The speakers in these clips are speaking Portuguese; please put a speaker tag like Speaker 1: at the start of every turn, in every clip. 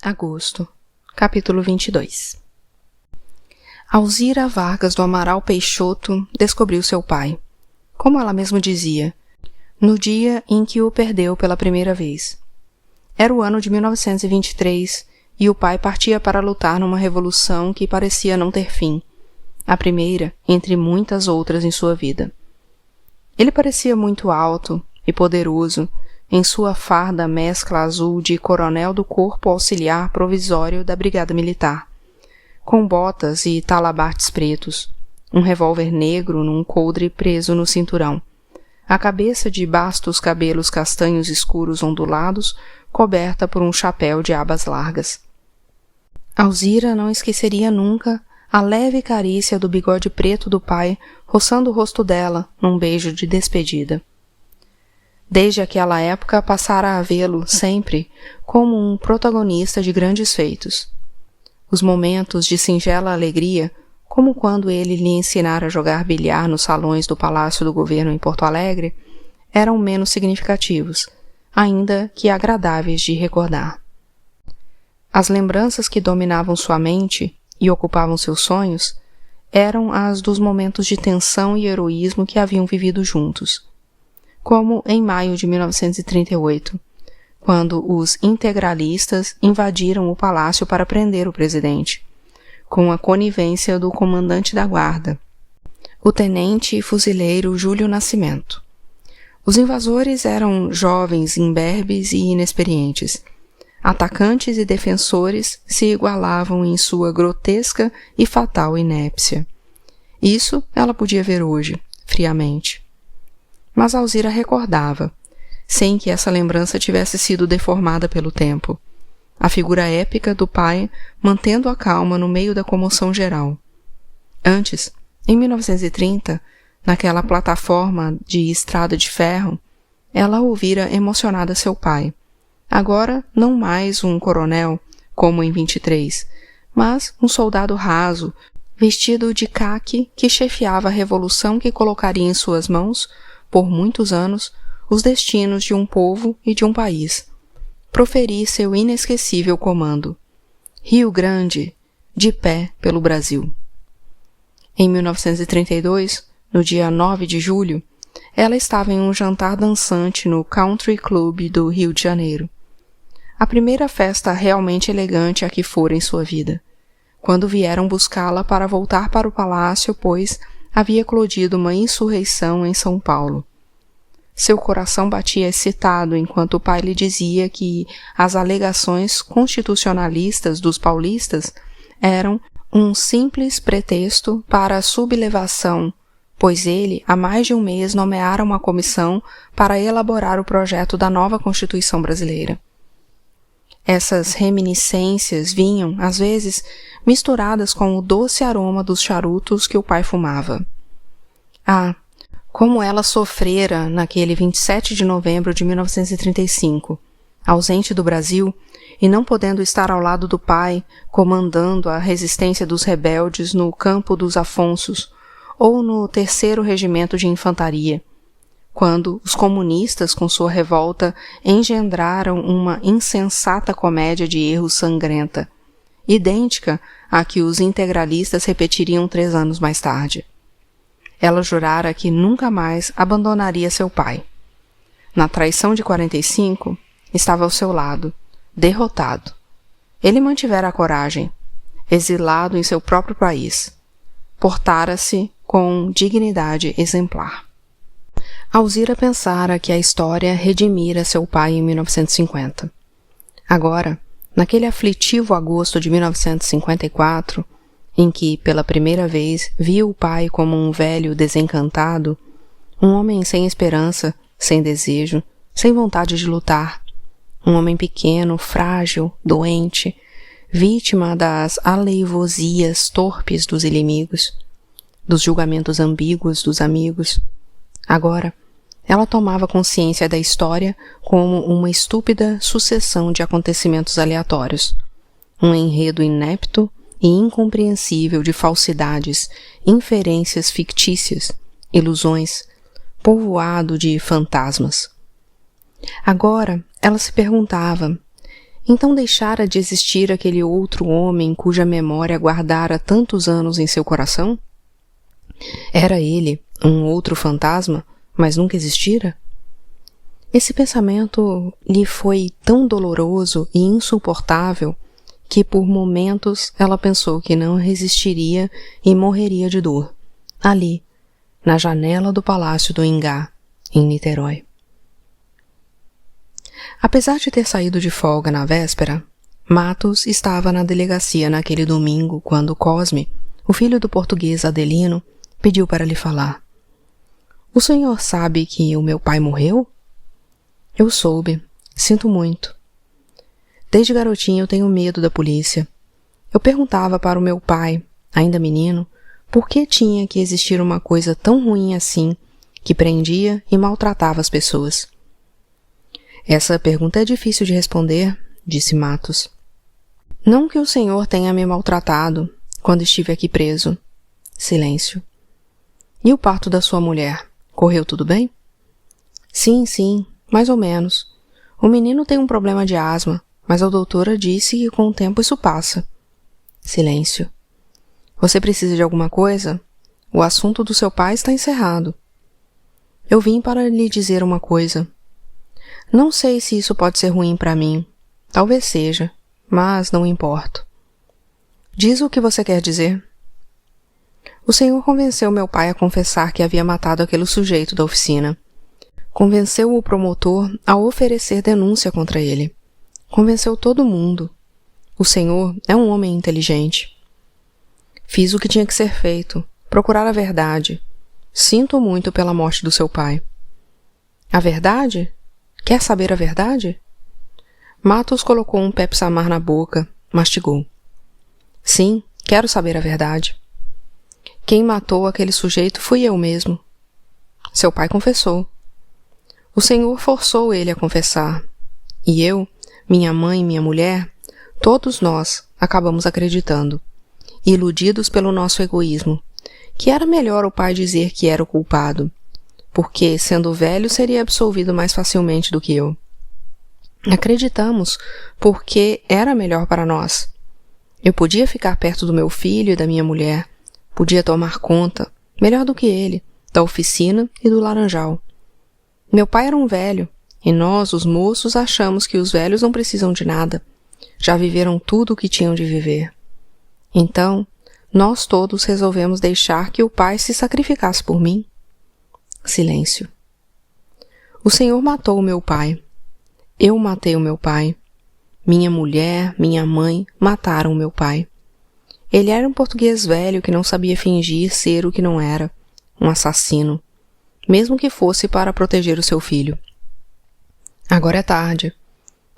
Speaker 1: Agosto, capítulo 22. Alzira Vargas do Amaral Peixoto descobriu seu pai, como ela mesma dizia, no dia em que o perdeu pela primeira vez. Era o ano de 1923 e o pai partia para lutar numa revolução que parecia não ter fim, a primeira entre muitas outras em sua vida. Ele parecia muito alto e poderoso, em sua farda mescla azul de coronel do Corpo Auxiliar Provisório da Brigada Militar, com botas e talabartes pretos, um revólver negro num coldre preso no cinturão, a cabeça de bastos cabelos castanhos escuros ondulados, coberta por um chapéu de abas largas. Alzira não esqueceria nunca a leve carícia do bigode preto do pai roçando o rosto dela num beijo de despedida. Desde aquela época passara a vê-lo sempre como um protagonista de grandes feitos. Os momentos de singela alegria, como quando ele lhe ensinara a jogar bilhar nos salões do Palácio do Governo em Porto Alegre, eram menos significativos, ainda que agradáveis de recordar. As lembranças que dominavam sua mente e ocupavam seus sonhos eram as dos momentos de tensão e heroísmo que haviam vivido juntos, como em maio de 1938, quando os integralistas invadiram o palácio para prender o presidente, com a conivência do comandante da guarda, o tenente e fuzileiro Júlio Nascimento. Os invasores eram jovens, imberbes e inexperientes. Atacantes e defensores se igualavam em sua grotesca e fatal inépcia. Isso ela podia ver hoje, friamente. Mas Alzira recordava, sem que essa lembrança tivesse sido deformada pelo tempo, a figura épica do pai mantendo a calma no meio da comoção geral. Antes, em 1930, naquela plataforma de estrada de ferro, ela ouvira emocionada seu pai. Agora não mais um coronel, como em 23, mas um soldado raso, vestido de caque que chefiava a revolução que colocaria em suas mãos, por muitos anos, os destinos de um povo e de um país. Proferi seu inesquecível comando. Rio Grande, de pé pelo Brasil. Em 1932, no dia 9 de julho, ela estava em um jantar dançante no Country Club do Rio de Janeiro. A primeira festa realmente elegante a que fora em sua vida, quando vieram buscá-la para voltar para o palácio, pois havia eclodido uma insurreição em São Paulo. Seu coração batia excitado enquanto o pai lhe dizia que as alegações constitucionalistas dos paulistas eram um simples pretexto para a sublevação, pois ele, há mais de um mês, nomeara uma comissão para elaborar o projeto da nova Constituição brasileira. Essas reminiscências vinham, às vezes, misturadas com o doce aroma dos charutos que o pai fumava. Ah, como ela sofrera naquele 27 de novembro de 1935, ausente do Brasil e não podendo estar ao lado do pai, comandando a resistência dos rebeldes no Campo dos Afonsos ou no 3º Regimento de Infantaria, quando os comunistas, com sua revolta, engendraram uma insensata comédia de erros sangrenta, idêntica à que os integralistas repetiriam 3 anos mais tarde. Ela jurara que nunca mais abandonaria seu pai. Na traição de 45, estava ao seu lado, derrotado. Ele mantivera a coragem, exilado em seu próprio país. Portara-se com dignidade exemplar. Alzira pensara que a história redimira seu pai em 1950. Agora, naquele aflitivo agosto de 1954, em que, pela primeira vez, viu o pai como um velho desencantado, um homem sem esperança, sem desejo, sem vontade de lutar, um homem pequeno, frágil, doente, vítima das aleivosias torpes dos inimigos, dos julgamentos ambíguos dos amigos. Agora, ela tomava consciência da história como uma estúpida sucessão de acontecimentos aleatórios, um enredo inepto e incompreensível de falsidades, inferências fictícias, ilusões, povoado de fantasmas. Agora ela se perguntava, Então deixara de existir aquele outro homem cuja memória guardara tantos anos em seu coração? Era ele um outro fantasma, mas nunca existira? Esse pensamento lhe foi tão doloroso e insuportável que por momentos ela pensou que não resistiria e morreria de dor, ali, na janela do Palácio do Ingá, em Niterói. Apesar de ter saído de folga na véspera, Matos estava na delegacia naquele domingo quando Cosme, o filho do português Adelino, pediu para lhe falar. O senhor sabe que o meu pai morreu? Eu soube. Sinto muito. Desde garotinho eu tenho medo da polícia. Eu perguntava para o meu pai, ainda menino, por que tinha que existir uma coisa tão ruim assim, que prendia e maltratava as pessoas. Essa pergunta é difícil de responder, disse Matos. Não que o senhor tenha me maltratado quando estive aqui preso. Silêncio. E o parto da sua mulher? Correu tudo bem? Sim, mais ou menos. O menino tem um problema de asma, mas a doutora disse que com o tempo isso passa. Silêncio. Você precisa de alguma coisa? O assunto do seu pai está encerrado. Eu vim para lhe dizer uma coisa. Não sei se isso pode ser ruim para mim. Talvez seja, mas não importo. Diz o que você quer dizer. O senhor convenceu meu pai a confessar que havia matado aquele sujeito da oficina. Convenceu o promotor a oferecer denúncia contra ele. Convenceu todo mundo. O senhor é um homem inteligente. Fiz o que tinha que ser feito, procurar a verdade. Sinto muito pela morte do seu pai. A verdade? Quer saber a verdade? Matos colocou um Pepsamar na boca, mastigou. Sim, quero saber a verdade. Quem matou aquele sujeito fui eu mesmo. Seu pai confessou. O senhor forçou ele a confessar. E eu, minha mãe e minha mulher, todos nós acabamos acreditando, iludidos pelo nosso egoísmo, que era melhor o pai dizer que era o culpado, porque, sendo velho, seria absolvido mais facilmente do que eu. Acreditamos porque era melhor para nós. Eu podia ficar perto do meu filho e da minha mulher, podia tomar conta, melhor do que ele, da oficina e do laranjal. Meu pai era um velho, e nós, os moços, achamos que os velhos não precisam de nada. Já viveram tudo o que tinham de viver. Então, nós todos resolvemos deixar que o pai se sacrificasse por mim. Silêncio. O senhor matou o meu pai. Eu matei o meu pai. Minha mulher, minha mãe mataram o meu pai. Ele era um português velho que não sabia fingir ser o que não era, um assassino, mesmo que fosse para proteger o seu filho. Agora é tarde.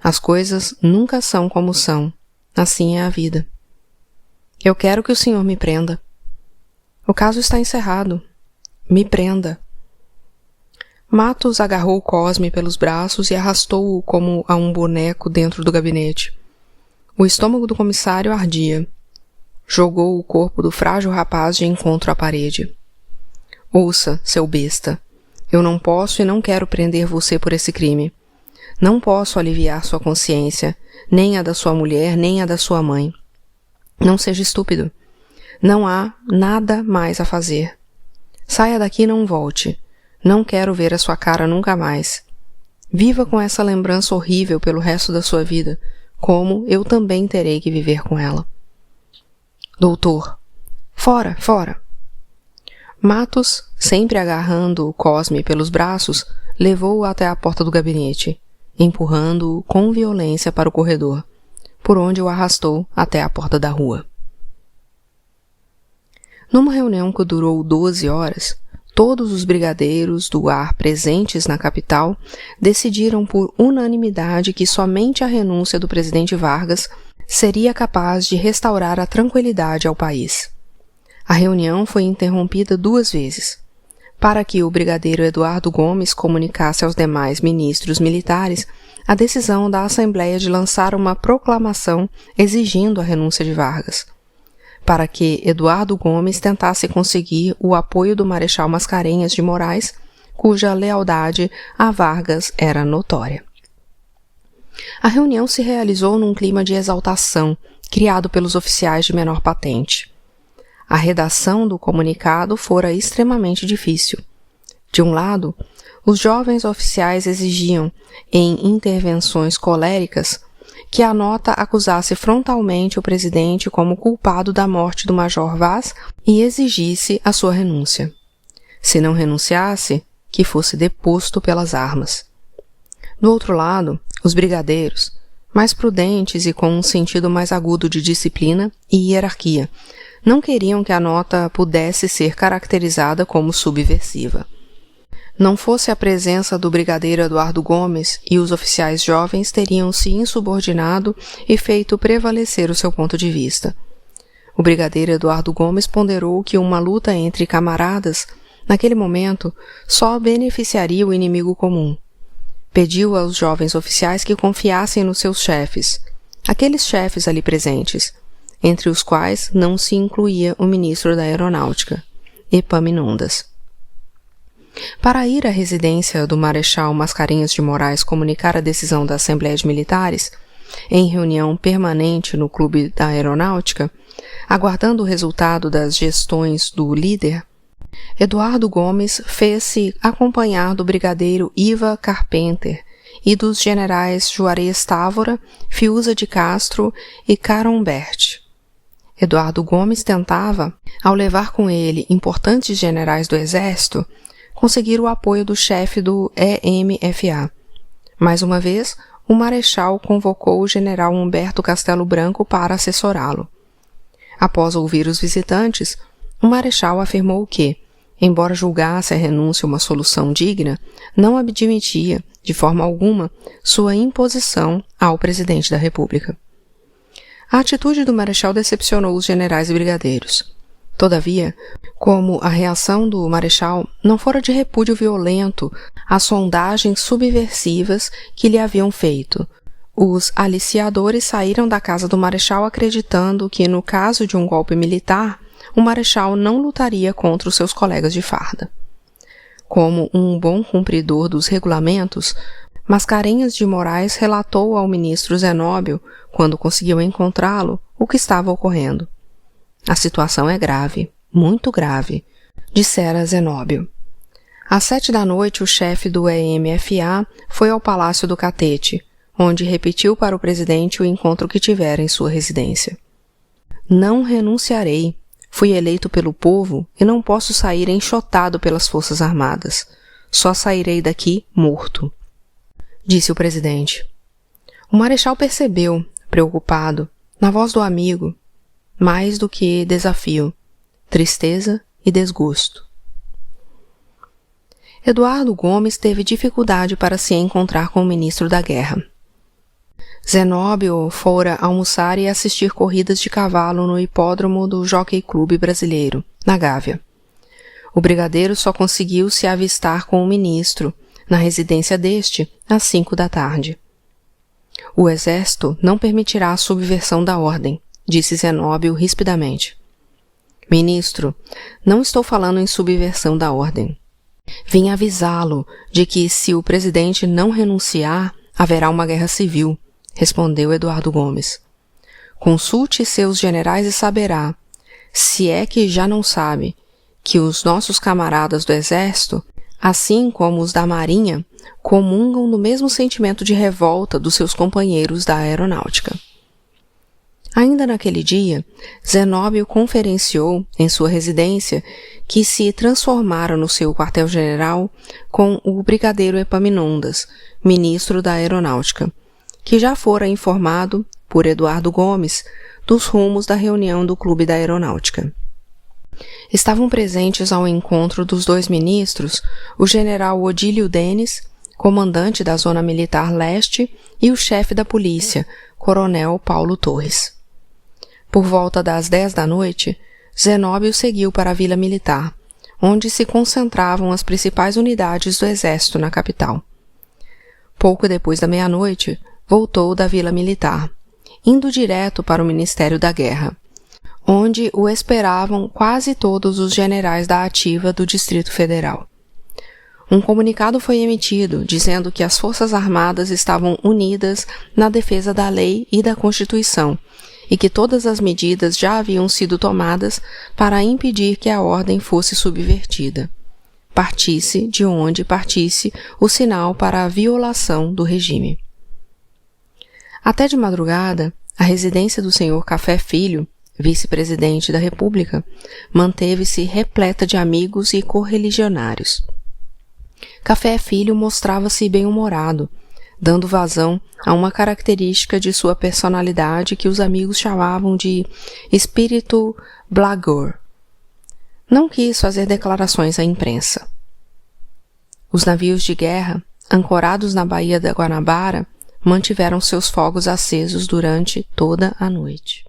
Speaker 1: As coisas nunca são como são. Assim é a vida. Eu quero que o senhor me prenda. O caso está encerrado. Me prenda. Matos agarrou Cosme pelos braços e arrastou-o como a um boneco dentro do gabinete. O estômago do comissário ardia. Jogou o corpo do frágil rapaz de encontro à parede. Ouça, seu besta. Eu não posso e não quero prender você por esse crime. Não posso aliviar sua consciência, nem a da sua mulher, nem a da sua mãe. Não seja estúpido. Não há nada mais a fazer. Saia daqui e não volte. Não quero ver a sua cara nunca mais. Viva com essa lembrança horrível pelo resto da sua vida, como eu também terei que viver com ela. Doutor. Fora, fora. Matos, sempre agarrando o Cosme pelos braços, levou-o até a porta do gabinete, empurrando-o com violência para o corredor, por onde o arrastou até a porta da rua. Numa reunião que durou 12 horas, todos os brigadeiros do ar presentes na capital decidiram por unanimidade que somente a renúncia do presidente Vargas seria capaz de restaurar a tranquilidade ao país. A reunião foi interrompida 2 vezes, para que o brigadeiro Eduardo Gomes comunicasse aos demais ministros militares a decisão da Assembleia de lançar uma proclamação exigindo a renúncia de Vargas, para que Eduardo Gomes tentasse conseguir o apoio do Marechal Mascarenhas de Moraes, cuja lealdade a Vargas era notória. A reunião se realizou num clima de exaltação, criado pelos oficiais de menor patente. A redação do comunicado fora extremamente difícil. De um lado, os jovens oficiais exigiam, em intervenções coléricas, que a nota acusasse frontalmente o presidente como culpado da morte do Major Vaz e exigisse a sua renúncia. Se não renunciasse, que fosse deposto pelas armas. Do outro lado, os brigadeiros, mais prudentes e com um sentido mais agudo de disciplina e hierarquia, não queriam que a nota pudesse ser caracterizada como subversiva. Não fosse a presença do brigadeiro Eduardo Gomes e os oficiais jovens teriam se insubordinado e feito prevalecer o seu ponto de vista. O brigadeiro Eduardo Gomes ponderou que uma luta entre camaradas, naquele momento, só beneficiaria o inimigo comum. Pediu aos jovens oficiais que confiassem nos seus chefes, aqueles chefes ali presentes, entre os quais não se incluía o ministro da Aeronáutica, Epaminondas. Para ir à residência do Marechal Mascarenhas de Moraes comunicar a decisão da Assembleia de Militares, em reunião permanente no Clube da Aeronáutica, aguardando o resultado das gestões do líder, Eduardo Gomes fez-se acompanhar do brigadeiro Iva Carpenter e dos generais Juarez Távora, Fiuza de Castro e Carombert. Eduardo Gomes tentava, ao levar com ele importantes generais do Exército, conseguir o apoio do chefe do EMFA. Mais uma vez, o Marechal convocou o general Humberto Castelo Branco para assessorá-lo. Após ouvir os visitantes, o Marechal afirmou que, embora julgasse a renúncia uma solução digna, não admitia, de forma alguma, sua imposição ao presidente da República. A atitude do Marechal decepcionou os generais e brigadeiros. Todavia, como a reação do Marechal não fora de repúdio violento às sondagens subversivas que lhe haviam feito, os aliciadores saíram da casa do Marechal acreditando que, no caso de um golpe militar, o Marechal não lutaria contra os seus colegas de farda. Como um bom cumpridor dos regulamentos, Mascarenhas de Moraes relatou ao ministro Zenóbio, quando conseguiu encontrá-lo, o que estava ocorrendo. A situação é grave, muito grave, dissera Zenóbio. Às 7 da noite, o chefe do EMFA foi ao Palácio do Catete, onde repetiu para o presidente o encontro que tivera em sua residência. Não renunciarei. Fui eleito pelo povo e não posso sair enxotado pelas Forças Armadas. Só sairei daqui morto, disse o presidente. O Marechal percebeu, preocupado, na voz do amigo, mais do que desafio, tristeza e desgosto. Eduardo Gomes teve dificuldade para se encontrar com o ministro da Guerra. Zenóbio fora almoçar e assistir corridas de cavalo no hipódromo do Jockey Clube Brasileiro, na Gávea. O brigadeiro só conseguiu se avistar com o ministro, na residência deste, às 5 da tarde. O exército não permitirá a subversão da ordem, disse Zenóbio rispidamente. Ministro, não estou falando em subversão da ordem. Vim avisá-lo de que, se o presidente não renunciar, haverá uma guerra civil, respondeu Eduardo Gomes. Consulte seus generais e saberá, se é que já não sabe, que os nossos camaradas do Exército, assim como os da Marinha, comungam do mesmo sentimento de revolta dos seus companheiros da Aeronáutica. Ainda naquele dia, Zenóbio conferenciou, em sua residência, que se transformara no seu quartel-general com o brigadeiro Epaminondas, ministro da Aeronáutica, que já fora informado, por Eduardo Gomes, dos rumos da reunião do Clube da Aeronáutica. Estavam presentes ao encontro dos dois ministros o general Odílio Denis, comandante da Zona Militar Leste, e o chefe da polícia, coronel Paulo Torres. Por volta das 10 da noite, Zenóbio seguiu para a Vila Militar, onde se concentravam as principais unidades do Exército na capital. Pouco depois da meia-noite, voltou da Vila Militar, indo direto para o Ministério da Guerra, onde o esperavam quase todos os generais da ativa do Distrito Federal. Um comunicado foi emitido dizendo que as Forças Armadas estavam unidas na defesa da lei e da Constituição e que todas as medidas já haviam sido tomadas para impedir que a ordem fosse subvertida. Partisse de onde partisse o sinal para a violação do regime. Até de madrugada, a residência do Sr. Café Filho, vice-presidente da República, manteve-se repleta de amigos e correligionários. Café Filho mostrava-se bem-humorado, dando vazão a uma característica de sua personalidade que os amigos chamavam de espírito blagueur. Não quis fazer declarações à imprensa. Os navios de guerra, ancorados na Baía da Guanabara, mantiveram seus fogos acesos durante toda a noite.